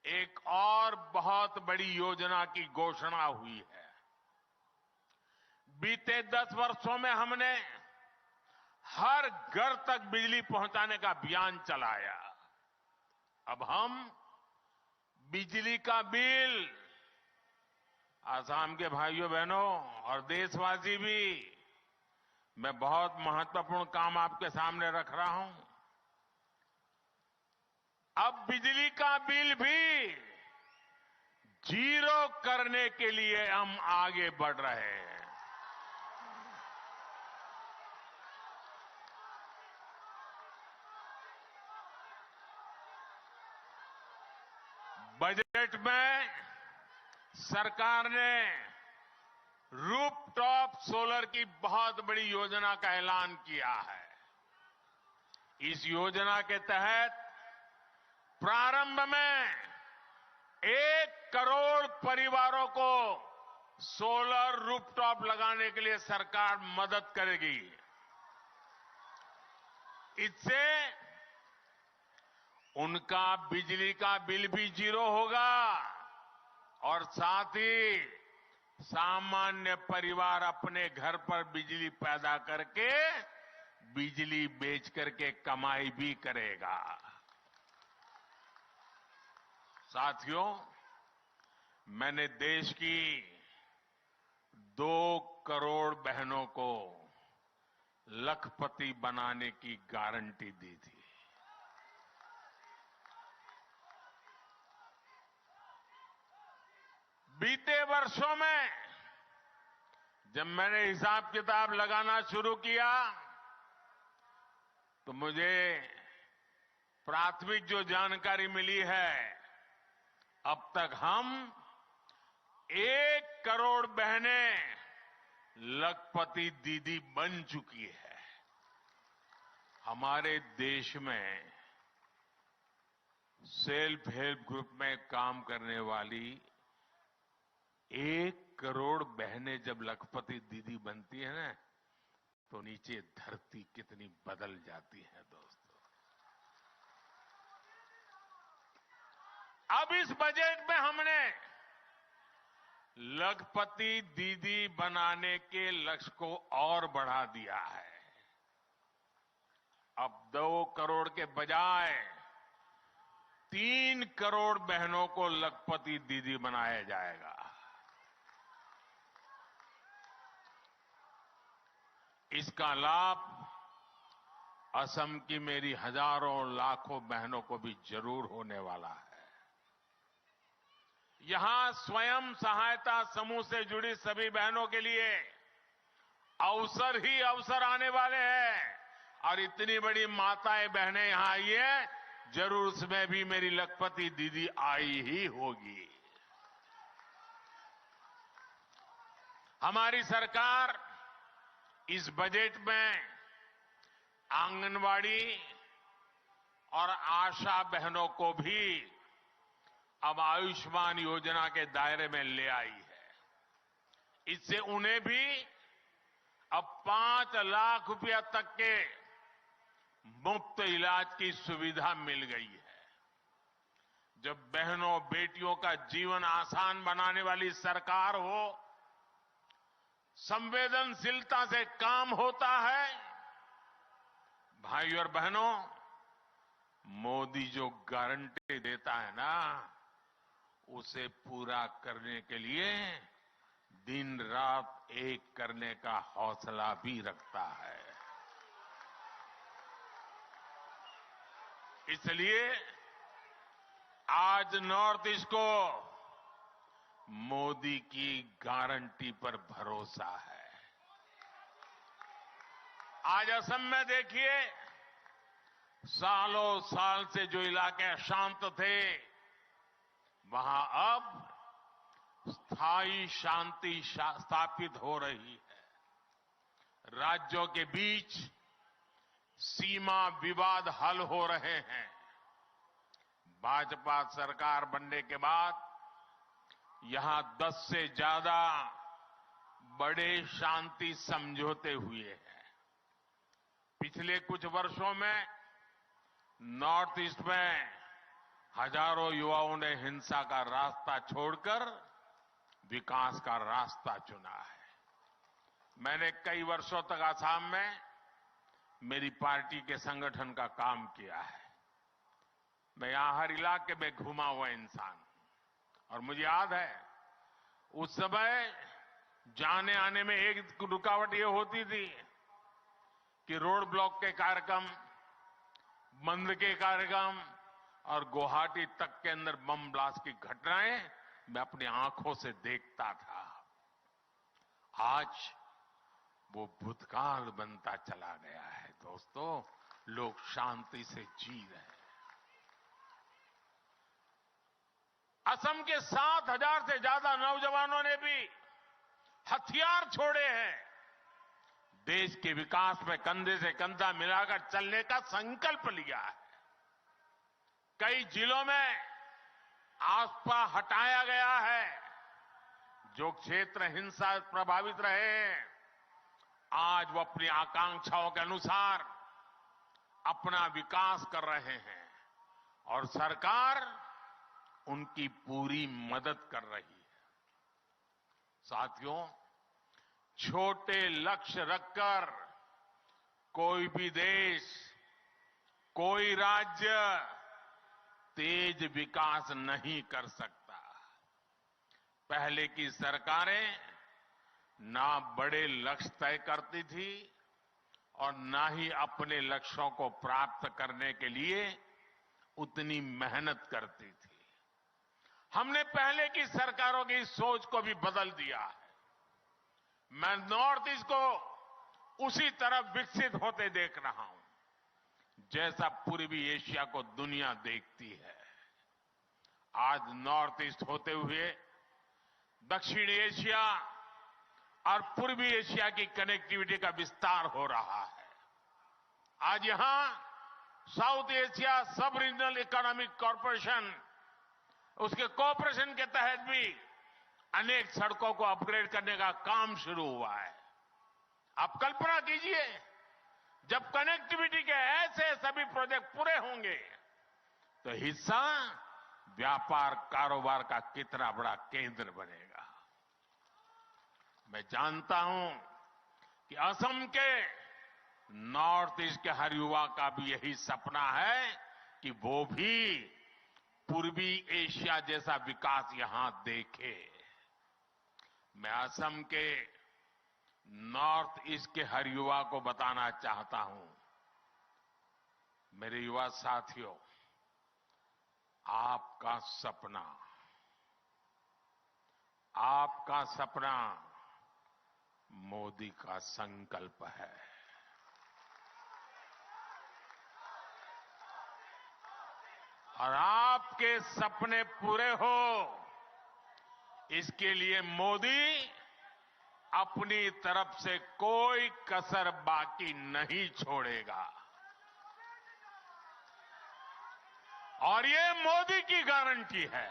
एक और बहुत बड़ी योजना की घोषणा हुई है। बीते 10 वर्षों में हमने हर घर तक बिजली पहुंचाने का अभियान चलाया। अब हम बिजली का बिल, आसाम के भाइयों बहनों और देशवासी भी, मैं बहुत महत्वपूर्ण काम आपके सामने रख रहा हूं। अब बिजली का बिल भी जीरो करने के लिए हम आगे बढ़ रहे हैं। बजट में सरकार ने रूफटॉप सोलर की बहुत बड़ी योजना का ऐलान किया है। इस योजना के तहत प्रारंभ में 1 करोड़ परिवारों को सोलर रूफटॉप लगाने के लिए सरकार मदद करेगी। इससे उनका बिजली का बिल भी जीरो होगा और साथ ही सामान्य परिवार अपने घर पर बिजली पैदा करके बिजली बेच करके कमाई भी करेगा। साथियों, मैंने देश की 2 करोड़ बहनों को लखपति बनाने की गारंटी दी थी। बीते वर्षों में जब मैंने हिसाब किताब लगाना शुरू किया तो मुझे प्राथमिक जो जानकारी मिली है, अब तक हम 1 करोड़ बहनें लखपति दीदी बन चुकी है। हमारे देश में सेल्फ हेल्प ग्रुप में काम करने वाली 1 करोड़ बहनें जब लखपति दीदी बनती है ना, तो नीचे धरती कितनी बदल जाती है दोस्तों। अब इस बजट में हमने लखपति दीदी बनाने के लक्ष्य को और बढ़ा दिया है। अब 2 करोड़ के बजाय 3 करोड़ बहनों को लखपति दीदी बनाया जाएगा। इसका लाभ असम की मेरी हजारों लाखों बहनों को भी जरूर होने वाला है। यहां स्वयं सहायता समूह से जुड़ी सभी बहनों के लिए अवसर ही अवसर आने वाले हैं और इतनी बड़ी माताएं बहनें यहां आई है, जरूर उसमें भी मेरी लखपति दीदी आई ही होगी। हमारी सरकार इस बजट में आंगनवाड़ी और आशा बहनों को भी अब आयुष्मान योजना के दायरे में ले आई है। इससे उन्हें भी अब 5 लाख रुपया तक के मुफ्त इलाज की सुविधा मिल गई है। जब बहनों बेटियों का जीवन आसान बनाने वाली सरकार हो, संवेदनशीलता से काम होता है। भाइयों और बहनों, मोदी जो गारंटी देता है ना, उसे पूरा करने के लिए दिन रात एक करने का हौसला भी रखता है। इसलिए आज नॉर्थ ईस्ट को मोदी की गारंटी पर भरोसा है। आज असम में देखिए, सालों साल से जो इलाके अशांत थे, वहां अब स्थायी शांति स्थापित हो रही है। राज्यों के बीच सीमा विवाद हल हो रहे हैं। भाजपा सरकार बनने के बाद यहां 10 से ज्यादा बड़े शांति समझौते हुए हैं। पिछले कुछ वर्षों में नॉर्थ ईस्ट में हजारों युवाओं ने हिंसा का रास्ता छोड़कर विकास का रास्ता चुना है। मैंने कई वर्षों तक आसाम में मेरी पार्टी के संगठन का काम किया है। मैं यहां हर इलाके में घुमा हुआ इंसान हूं और मुझे याद है उस समय जाने आने में एक रुकावट ये होती थी कि रोड ब्लॉक के कार्यक्रम, बंद के कार्यक्रम और गुवाहाटी तक के अंदर बम ब्लास्ट की घटनाएं मैं अपनी आंखों से देखता था। आज वो भूतकाल बनता चला गया है। दोस्तों, लोग शांति से जी रहे हैं। असम के 7,000 से ज्यादा नौजवानों ने भी हथियार छोड़े हैं। देश के विकास में कंधे से कंधा मिलाकर चलने का संकल्प लिया है। कई जिलों में आसपा हटाया गया है। जो क्षेत्र हिंसा प्रभावित रहे, आज वो अपनी आकांक्षाओं के अनुसार अपना विकास कर रहे हैं और सरकार उनकी पूरी मदद कर रही है। साथियों, छोटे लक्ष्य रखकर कोई भी देश, कोई राज्य तेज विकास नहीं कर सकता। पहले की सरकारें ना बड़े लक्ष्य तय करती थी और ना ही अपने लक्ष्यों को प्राप्त करने के लिए उतनी मेहनत करती थी। हमने पहले की सरकारों की सोच को भी बदल दिया है। मैं नॉर्थ ईस्ट को उसी तरफ विकसित होते देख रहा हूं जैसा पूर्वी एशिया को दुनिया देखती है। आज नॉर्थ ईस्ट होते हुए दक्षिण एशिया और पूर्वी एशिया की कनेक्टिविटी का विस्तार हो रहा है। आज यहां साउथ एशिया सब रीजनल इकोनॉमिक कॉरपोरेशन, उसके कोऑपरेशन के तहत भी अनेक सड़कों को अपग्रेड करने का काम शुरू हुआ है। आप कल्पना कीजिए, जब कनेक्टिविटी के ऐसे सभी प्रोजेक्ट पूरे होंगे तो हिस्सा व्यापार कारोबार का कितना बड़ा केंद्र बनेगा। मैं जानता हूं कि असम के नॉर्थ ईस्ट के हर युवा का भी यही सपना है कि वो भी पूर्वी एशिया जैसा विकास यहां देखे। मैं असम के नॉर्थ ईस्ट के हर युवा को बताना चाहता हूं, मेरे युवा साथियों, आपका सपना मोदी का संकल्प है। और आपके सपने पूरे हो, इसके लिए मोदी अपनी तरफ से कोई कसर बाकी नहीं छोड़ेगा। और ये मोदी की गारंटी है।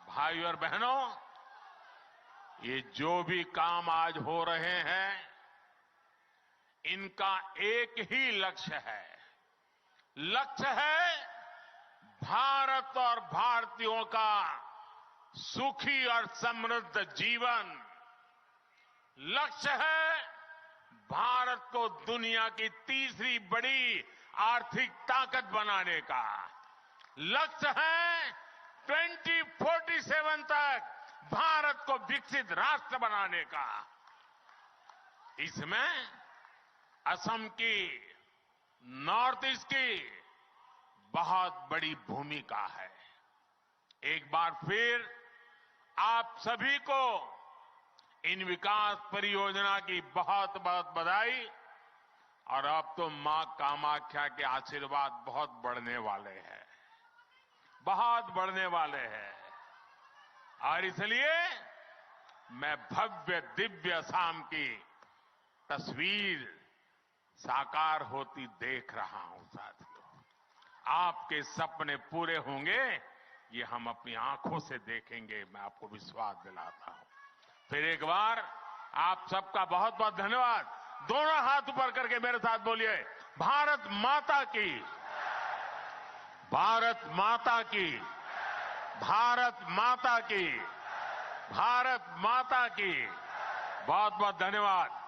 भाई और बहनों, ये जो भी काम आज हो रहे हैं, इनका एक ही लक्ष्य है। लक्ष्य है भारत और भारतीयों का सुखी और समृद्ध जीवन। लक्ष्य है भारत को दुनिया की तीसरी बड़ी आर्थिक ताकत बनाने का। लक्ष्य है 2047 तक भारत को विकसित राष्ट्र बनाने का। इसमें असम की, नॉर्थ ईस्ट की बहुत बड़ी भूमिका है। एक बार फिर आप सभी को इन विकास परियोजना की बहुत बहुत बधाई। और अब तो मां कामाख्या के आशीर्वाद बहुत बढ़ने वाले हैं, बहुत बढ़ने वाले हैं। और इसलिए मैं भव्य दिव्य असम की तस्वीर साकार होती देख रहा हूं। साथियों, आपके सपने पूरे होंगे, ये हम अपनी आंखों से देखेंगे, मैं आपको विश्वास दिलाता हूं। फिर एक बार आप सबका बहुत बहुत धन्यवाद। दोनों हाथ ऊपर करके मेरे साथ बोलिए, भारत माता की। भारत माता की, भारत माता की, भारत माता की। बहुत बहुत धन्यवाद।